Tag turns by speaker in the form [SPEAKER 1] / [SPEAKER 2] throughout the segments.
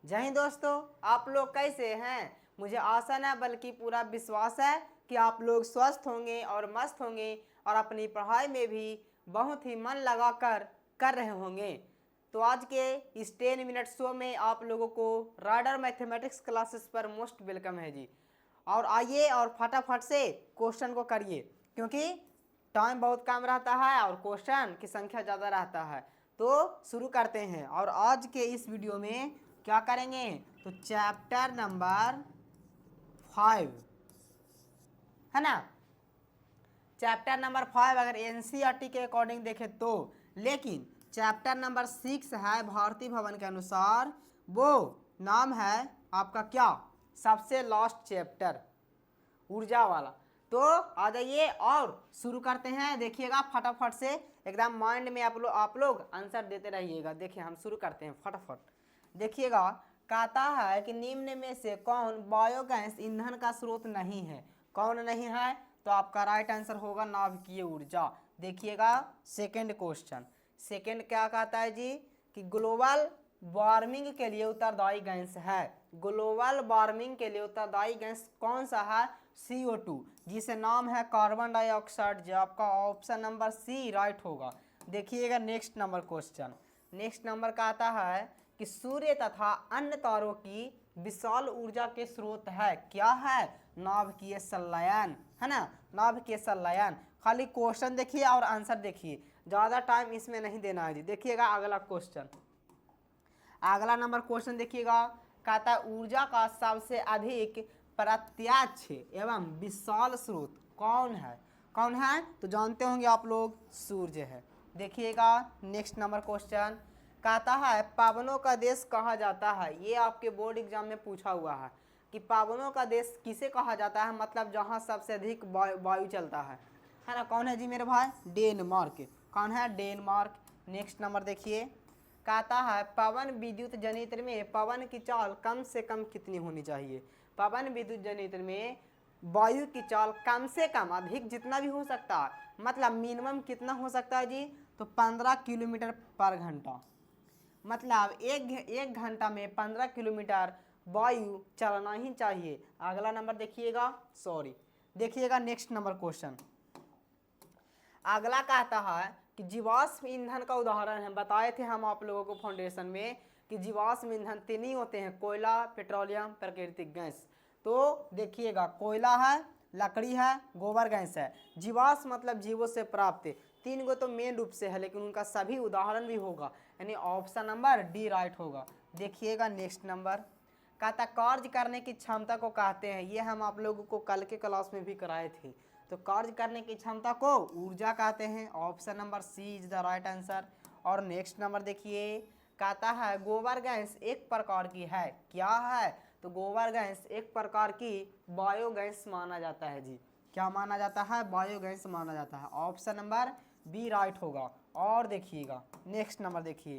[SPEAKER 1] जय हिंद दोस्तों, आप लोग कैसे हैं। मुझे आशा न बल्कि पूरा विश्वास है कि आप लोग स्वस्थ होंगे और मस्त होंगे और अपनी पढ़ाई में भी बहुत ही मन लगाकर कर रहे होंगे। तो आज के इस 10 मिनट शो में आप लोगों को राइडर मैथमेटिक्स क्लासेस पर मोस्ट वेलकम है जी। और आइए और फटाफट से क्वेश्चन को करिए, क्योंकि टाइम बहुत कम रहता है और क्वेश्चन की संख्या ज़्यादा रहता है। तो शुरू करते हैं। और आज के इस वीडियो में क्या करेंगे, तो चैप्टर नंबर 5 है ना। चैप्टर नंबर 5 अगर एनसीईआरटी के अकॉर्डिंग देखें तो, लेकिन चैप्टर नंबर 6 है भारतीय भवन के अनुसार, वो नाम है आपका क्या, सबसे लास्ट चैप्टर ऊर्जा वाला। तो आ जाइए और शुरू करते हैं। देखिएगा फटाफट से, एकदम माइंड में आप लोग आंसर देते रहिएगा। देखिए हम शुरू करते हैं फटाफट। देखिएगा कहता है कि निम्न में से कौन बायोगैस ईंधन का स्रोत नहीं है। कौन नहीं है, तो आपका राइट आंसर होगा नाभिकीय ऊर्जा। देखिएगा सेकंड क्वेश्चन, सेकंड क्या कहता है जी, कि ग्लोबल वार्मिंग के लिए उत्तरदायी गैस है। ग्लोबल वार्मिंग के लिए उत्तरदायी गैस कौन सा है, CO2, जिसे नाम है कार्बन डाइऑक्साइड। जो आपका ऑप्शन नंबर सी राइट होगा। देखिएगा next number question, next number का आता है कि सूर्य तथा अन्य तारों की विशाल ऊर्जा के स्रोत है। क्या है, नाभिकीय संलयन है ना, नाभिकीय संलयन। खाली क्वेश्चन देखिए और आंसर देखिए, ज़्यादा टाइम इसमें नहीं देना है जी। देखिएगा अगला क्वेश्चन, अगला नंबर क्वेश्चन देखिएगा, कहता है ऊर्जा का सबसे अधिक प्रत्यक्ष एवं विशाल स्रोत कौन है। कौन है, तो जानते होंगे आप लोग, सूर्य है। देखिएगा नेक्स्ट नंबर क्वेश्चन, कहता है पावनों का देश कहा जाता है। ये आपके बोर्ड एग्जाम में पूछा हुआ है कि पावनों का देश किसे कहा जाता है, मतलब जहाँ सबसे अधिक वायु चलता है ना। कौन है जी मेरे भाई, डेनमार्क। कौन है, डेनमार्क। नेक्स्ट नंबर देखिए, कहता है पवन विद्युत जनित्र में पवन की चाल कम से कम कितनी होनी चाहिए। पवन विद्युत जनित्र में वायु की चाल कम से कम, अधिक जितना भी हो सकता है, मतलब मिनिमम कितना हो सकता है जी, तो 15 किलोमीटर पर घंटा। मतलब एक घंटा में 15 किलोमीटर वायु चलना ही चाहिए। अगला नंबर देखिएगा, सॉरी देखिएगा नेक्स्ट नंबर क्वेश्चन, अगला कहता है कि जीवाश्म ईंधन का उदाहरण है। बताए थे हम आप लोगों को फाउंडेशन में कि जीवाश्म ईंधन तीन ही होते हैं, कोयला, पेट्रोलियम, प्राकृतिक गैस। तो देखिएगा कोयला है, लकड़ी है, गोबर गैस है। जीवाश्म मतलब जीवों से प्राप्त, तीन गो तो मेन रूप से है, लेकिन उनका सभी उदाहरण भी होगा, यानी ऑप्शन नंबर डी राइट होगा। देखिएगा नेक्स्ट नंबर, कहता कार्य करने की क्षमता को कहते हैं। ये हम आप लोगों को कल के क्लास में भी कराए थे। तो कार्य करने की क्षमता को ऊर्जा कहते हैं। Option number C is the right answer. और नेक्स्ट नंबर देखिए, कहता है गोबर गैस एक प्रकार की है। क्या है, तो गोबर गैस एक प्रकार की बायोगैस माना जाता है जी। क्या माना जाता है, बायोगैस माना जाता है। ऑप्शन नंबर बी राइट होगा। और देखिएगा नेक्स्ट नंबर देखिए,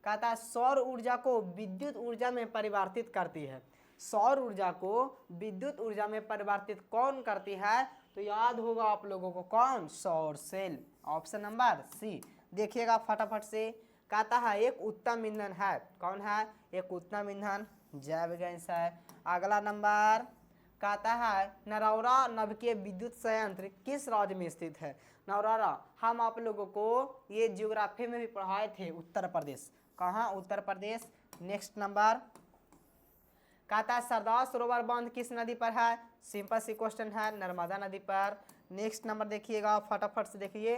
[SPEAKER 1] कहता है सौर ऊर्जा को विद्युत ऊर्जा में परिवर्तित करती है। सौर ऊर्जा को विद्युत ऊर्जा में परिवर्तित कौन करती है, तो याद होगा आप लोगों को, कौन, सौर सेल। ऑप्शन नंबर सी। देखिएगा फटाफट से, कहता है एक उत्तम ईंधन है। कौन है, एक उत्तम ईंधन जैव गैस है। अगला नंबर कहता है नरौरा नभकीय विद्युत संयंत्र किस राज्य में स्थित है। नरौरा हम आप लोगों को ये ज्योग्राफी में भी पढ़ाए थे, उत्तर प्रदेश। कहाँ, उत्तर प्रदेश। नेक्स्ट नंबर कहता है सरदार सरोवर बांध किस नदी पर है। सिंपल सी क्वेश्चन है, नर्मदा नदी पर। नेक्स्ट नंबर देखिएगा फटाफट से देखिए,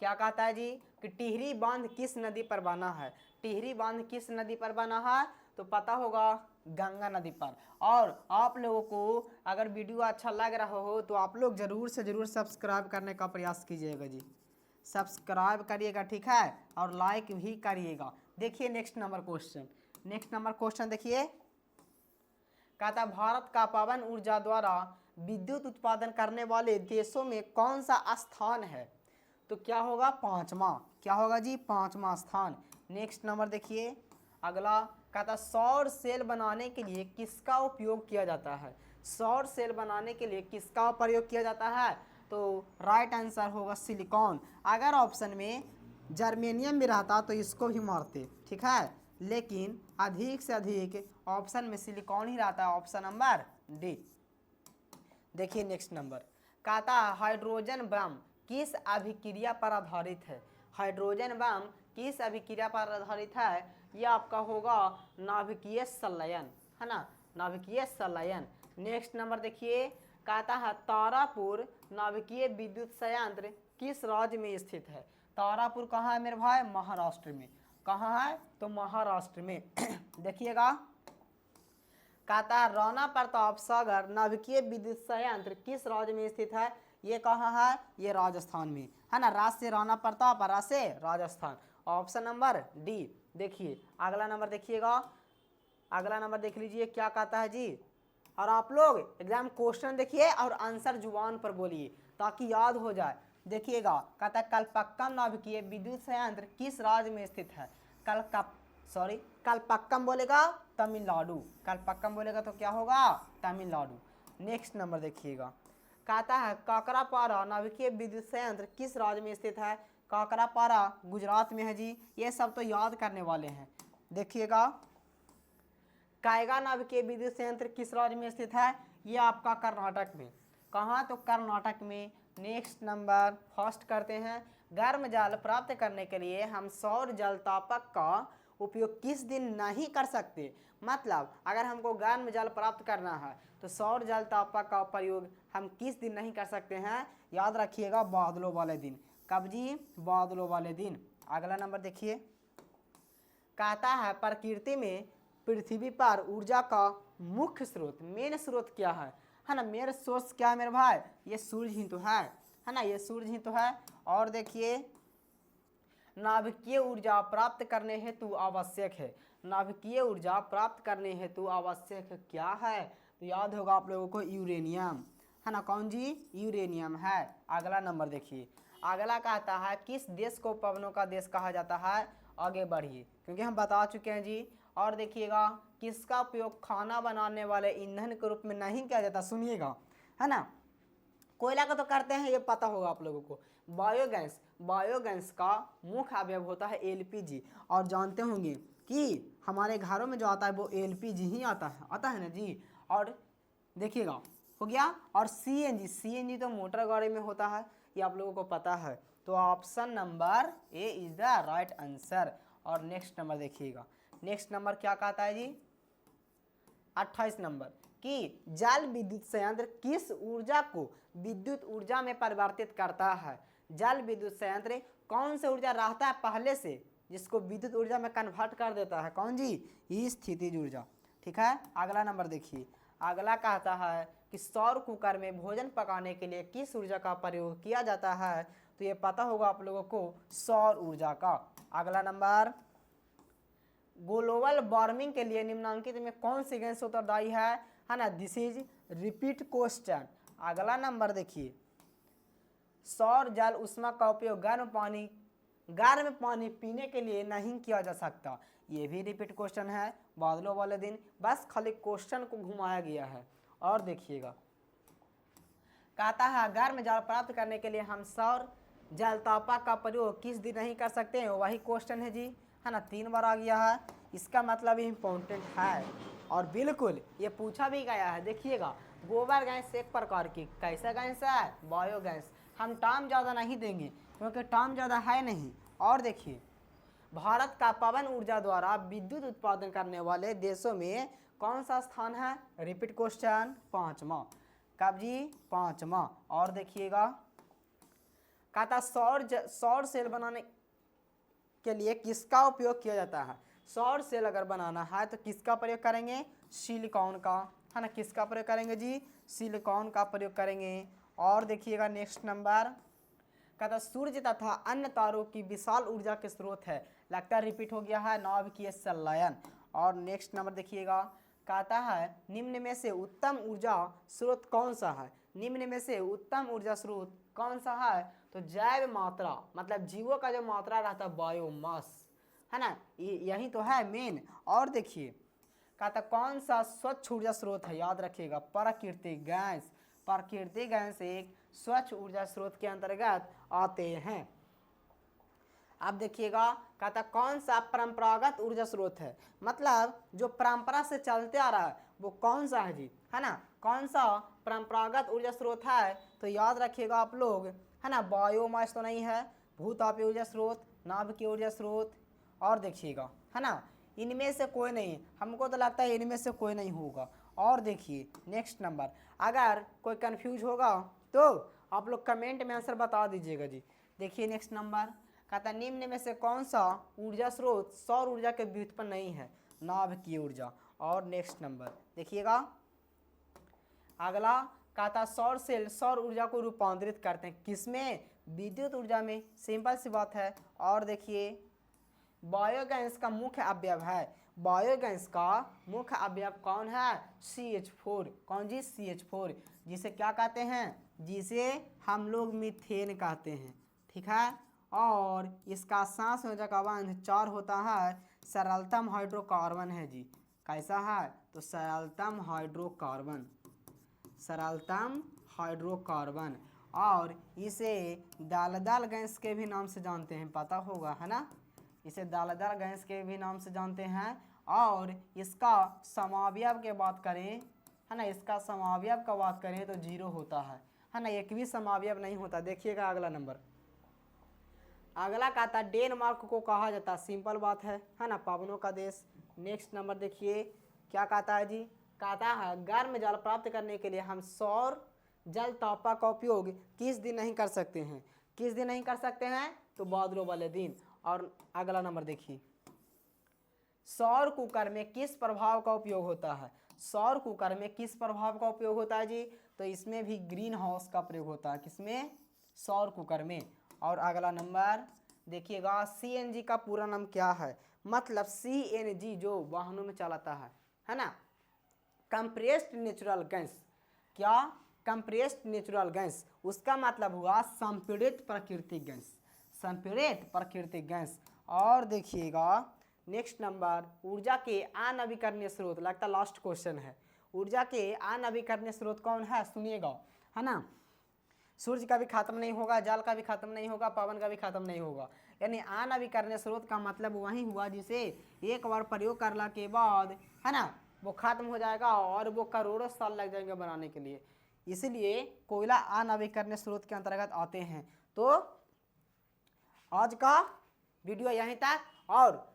[SPEAKER 1] क्या कहता है जी, कि टिहरी बांध किस नदी पर बना है। टिहरी बांध किस नदी पर बना है, तो पता होगा गंगा नदी पर। और आप लोगों को अगर वीडियो अच्छा लग रहा हो तो आप लोग जरूर से जरूर सब्सक्राइब करने का प्रयास कीजिएगा जी। सब्सक्राइब करिएगा, ठीक है, और लाइक भी करिएगा। देखिए next number question, next number question देखिए, कहता भारत का पवन ऊर्जा द्वारा विद्युत उत्पादन करने वाले देशों में कौन सा स्थान है, तो क्या होगा, पांचवा। क्या होगा जी, पांचवा स्थान। नेक्स्ट नंबर देखिए अगला, कहता सौर सेल बनाने के लिए किसका उपयोग किया जाता है। सौर सेल बनाने के लिए किसका प्रयोग किया जाता है, तो राइट आंसर होगा सिलिकॉन। अगर ऑप्शन में जर्मेनियम भी रहता तो इसको भी मारते, ठीक है, लेकिन अधिक से अधिक ऑप्शन में सिलिकॉन ही रहता है, ऑप्शन नंबर डी। देखिए नेक्स्ट नंबर, कहता है हाइड्रोजन बम किस अभिक्रिया पर आधारित है। हाइड्रोजन बम किस अभिक्रिया पर आधारित है, यह आपका होगा नाभिकीय संलयन, है ना, नाभिकीय संलयन। नेक्स्ट नंबर देखिए, कहता है तारापुर नाभिकीय विद्युत संयंत्र किस राज्य में स्थित है। तारापुर कहाँ है मेरे भाई, महाराष्ट्र में। कहाँ है, तो महाराष्ट्र में। देखिएगा, कहता है राणा प्रताप सागर नाभिकीय विद्युत संयंत्र किस राज्य में स्थित है। ये कहाँ है, ये राजस्थान में, है ना। राज से राणा प्रताप, राज से राजस्थान, ऑप्शन नंबर डी। देखिए अगला नंबर देखिएगा, अगला नंबर देख लीजिए क्या कहता है जी। और आप लोग एग्जाम क्वेश्चन देखिए और आंसर जुबान पर बोलिए ताकि याद हो जाए। देखिएगा, कहता है कलपक्कम नाभिकीय विद्युत संयंत्र किस राज्य में स्थित है। कलपक्कम बोलेगा तमिलनाडु, कलपक्कम बोलेगा तो क्या होगा, तमिलनाडु। नेक्स्ट नंबर देखिएगा, कहता है काकरापारा नाभिकीय विद्युत संयंत्र किस राज्य में स्थित है। काकरापारा गुजरात में है जी, ये सब तो याद करने वाले हैं। देखिएगा, कायगा नाभिकीय विद्युत संयंत्र किस राज्य में स्थित है, ये आपका कर्नाटक में। कहाँ, तो कर्नाटक में। नेक्स्ट नंबर फर्स्ट करते हैं, गर्म जल प्राप्त करने के लिए हम सौर जल तापक का उपयोग किस दिन नहीं कर सकते। मतलब अगर हमको गर्म जल प्राप्त करना है तो सौर जल तापक का प्रयोग हम किस दिन नहीं कर सकते हैं, याद रखिएगा, बादलों वाले दिन। कब जी, बादलों वाले दिन। अगला नंबर देखिए, कहता है प्रकृति में पृथ्वी पर ऊर्जा का मुख्य स्रोत, मेन स्रोत क्या है ना। मेन सोर्स क्या है मेरे भाई, ये सूर्य ही तो है ना, ये सूर्य ही तो है। और देखिए, नाभिकीय ऊर्जा प्राप्त करने हेतु आवश्यक है। नाभिकीय ऊर्जा प्राप्त करने हेतु आवश्यक क्या है, तो याद होगा आप लोगों को यूरेनियम, है ना। कौन जी, यूरेनियम है। अगला नंबर देखिए, अगला कहता है किस देश को पवनों का देश कहा जाता है। आगे बढ़िए, क्योंकि हम बता चुके हैं जी। और देखिएगा, किसका उपयोग खाना बनाने वाले ईंधन के रूप में नहीं किया जाता, सुनिएगा, है ना। कोयला का तो करते हैं, ये पता होगा आप लोगों को। बायोगैस, बायोगैस का मुख्य अवयव होता है एलपीजी। और जानते होंगे कि हमारे घरों में जो आता है वो एलपीजी ही आता है ना जी। और देखिएगा, हो गया। और सीएनजी, सीएनजी तो मोटर गाड़ी में होता है, ये आप लोगों को पता है। तो option number A is the right answer. और नेक्स्ट नंबर देखिएगा, नेक्स्ट नंबर क्या कहता है जी, 28 नंबर, कि जल विद्युत संयंत्र किस ऊर्जा को विद्युत ऊर्जा में परिवर्तित करता है। जल विद्युत संयंत्र कौन से ऊर्जा रहता है पहले से जिसको विद्युत ऊर्जा में कन्वर्ट कर देता है, कौन जी, स्थितिज ऊर्जा। ठीक है, अगला नंबर देखिए, अगला कहता है कि सौर कुकर में भोजन पकाने के लिए किस ऊर्जा का प्रयोग किया जाता है, तो ये पता होगा आप लोगों को, सौर ऊर्जा का। अगला नंबर, ग्लोबल वार्मिंग के लिए निम्नांकित में कौन सी गैस उत्तरदायी है ना। This is repeat question. अगला नंबर देखिए, सौर जल उष्मा का उपयोग गर्म पानी पीने के लिए नहीं किया जा सकता, ये भी रिपीट क्वेश्चन है, बादलों वाले दिन। बस खाली क्वेश्चन को घुमाया गया है। और देखिएगा, कहता है गर्म जल प्राप्त करने के लिए हम सौर जल तापक का प्रयोग किस दिन नहीं कर सकते हैं, वही क्वेश्चन है जी, है ना। 3 बार आ गया है, इसका मतलब इम्पोर्टेंट है और बिल्कुल ये पूछा भी गया है। देखिएगा, गोबर गैस एक प्रकार की कैसा गैस है, बायोगैस। हम टर्म ज़्यादा नहीं देंगे क्योंकि टर्म ज़्यादा है नहीं। और देखिए, भारत का पवन ऊर्जा द्वारा विद्युत उत्पादन करने वाले देशों में कौन सा स्थान है, रिपीट क्वेश्चन, 5वां। कब जी, 5वां। और देखिएगा, कहता सौर सेल बनाने के लिए किसका उपयोग किया जाता है। सौर सेल अगर बनाना है तो किसका प्रयोग करेंगे, सिलिकॉन का, है ना। किसका प्रयोग करेंगे जी, सिलिकॉन का प्रयोग करेंगे। और देखिएगा, नेक्स्ट नंबर, कहता सूर्य तथा अन्य तारों की विशाल ऊर्जा के स्रोत है। लगता है रिपीट हो गया है, नाभिकीय संलयन। और नेक्स्ट नंबर देखिएगा, कहता है निम्न में से उत्तम ऊर्जा स्रोत कौन सा है। निम्न में से उत्तम ऊर्जा स्रोत कौन सा है, तो जैव मात्रा, मतलब जीवों का जो मात्रा रहता है, बायोमास, है ना, यही तो है मेन। और देखिए, कहता कौन सा स्वच्छ ऊर्जा स्रोत है, याद रखिएगा, प्राकृतिक गैस। प्राकृतिक गैस एक स्वच्छ ऊर्जा स्रोत के अंतर्गत आते हैं। अब देखिएगा कहता कौन सा परंपरागत ऊर्जा स्रोत है, मतलब जो परंपरा से चलते आ रहा है वो कौन सा है जी, है ना। कौन सा परंपरागत ऊर्जा स्रोत है, तो याद रखिएगा आप लोग, है ना। बायोमास तो नहीं है, भूतापीय ऊर्जा स्रोत, नाभिकीय ऊर्जा स्रोत, और देखिएगा, है ना, इनमें से कोई नहीं। हमको तो लगता है इनमें से कोई नहीं होगा। और देखिए नेक्स्ट नंबर, अगर कोई कंफ्यूज होगा तो आप लोग कमेंट में आंसर बता दीजिएगा जी। देखिए नेक्स्ट नंबर कहता निम्न में से कौन सा ऊर्जा स्रोत सौर ऊर्जा के व्युत्पन्न नहीं है, नाभिकीय ऊर्जा। और नेक्स्ट नंबर देखिएगा अगला कहता सौर सेल सौर ऊर्जा को रूपांतरित करते हैं किसमें, विद्युत ऊर्जा में, सिंपल सी बात है। और देखिए बायोगैस का मुख्य अवयव है, बायोगैस का मुख्य अवयव कौन है, CH4। कौन जी, CH4, जिसे क्या कहते हैं, जिसे हम लोग मीथेन कहते हैं, ठीक है। और इसका सांस ऊर्जा का बंध 4 होता है, सरलतम हाइड्रोकार्बन है जी। कैसा है, तो सरलतम हाइड्रोकार्बन, सरलतम हाइड्रोकार्बन। और इसे दालदाल गैस के भी नाम से जानते हैं, पता होगा, है ना। इसे दालदाल गैस के भी नाम से जानते हैं। और इसका समावयव के बात करें, है ना, इसका समावयव का बात करें तो 0 होता है ना, एक भी समावयव नहीं होता। देखिएगा अगला नंबर, अगला कहता डेनमार्क को कहा जाता, सिंपल बात है ना, पवनों का देश। नेक्स्ट नंबर देखिए क्या कहता है जी, कहता है गर्म जल प्राप्त करने के लिए हम सौर जल तापा का उपयोग किस दिन नहीं कर सकते हैं, किस दिन नहीं कर सकते हैं, तो बादलों वाले दिन। और अगला नंबर देखिए सौर कुकर में किस प्रभाव का उपयोग होता है, सौर कुकर में किस प्रभाव का उपयोग होता है जी, तो इसमें भी ग्रीन हाउस का प्रयोग होता है, किसमें, सौर कुकर में। और अगला नंबर देखिएगा CNG का पूरा नाम क्या है, मतलब CNG जो वाहनों में चलाता है ना, कंप्रेस्ड नेचुरल गैस। क्या, कंप्रेस्ड नेचुरल गैस, उसका मतलब हुआ संपीड़ित प्राकृतिक गैस, संपीड़ित प्राकृतिक गैस। और देखिएगा नेक्स्ट नंबर ऊर्जा के अनवीकरणीय स्रोत, लगता लास्ट क्वेश्चन है, ऊर्जा के अनवीकरणीय स्रोत कौन है, सुनिएगा, है ना। सूर्य का भी खत्म नहीं होगा, जल का भी खत्म नहीं होगा, पवन का भी खत्म नहीं होगा, यानी अनवीकरणीय स्रोत का मतलब वही हुआ जिसे एक बार प्रयोग करने के बाद, है ना, वो खत्म हो जाएगा और वो करोड़ों साल लग जाएंगे बनाने के लिए, इसलिए कोयला अनवीकरणीय स्रोत के अंतर्गत आते हैं। तो आज का वीडियो यहीं तक, और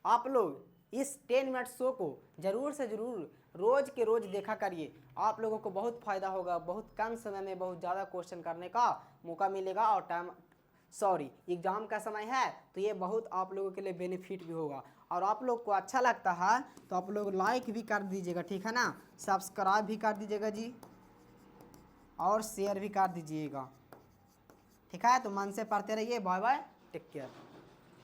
[SPEAKER 1] आप लोग इस 10 मिनट शो को ज़रूर से ज़रूर रोज़ के रोज़ देखा करिए, आप लोगों को बहुत फ़ायदा होगा, बहुत कम समय में बहुत ज़्यादा क्वेश्चन करने का मौका मिलेगा। और एग्ज़ाम का समय है तो ये बहुत आप लोगों के लिए बेनिफिट भी होगा। और आप लोग को अच्छा लगता है तो आप लोग लाइक भी कर दीजिएगा, ठीक है ना, सब्सक्राइब भी कर दीजिएगा जी, और शेयर भी कर दीजिएगा, ठीक है। तो मन से पढ़ते रहिए, बाय बाय, टेक केयर।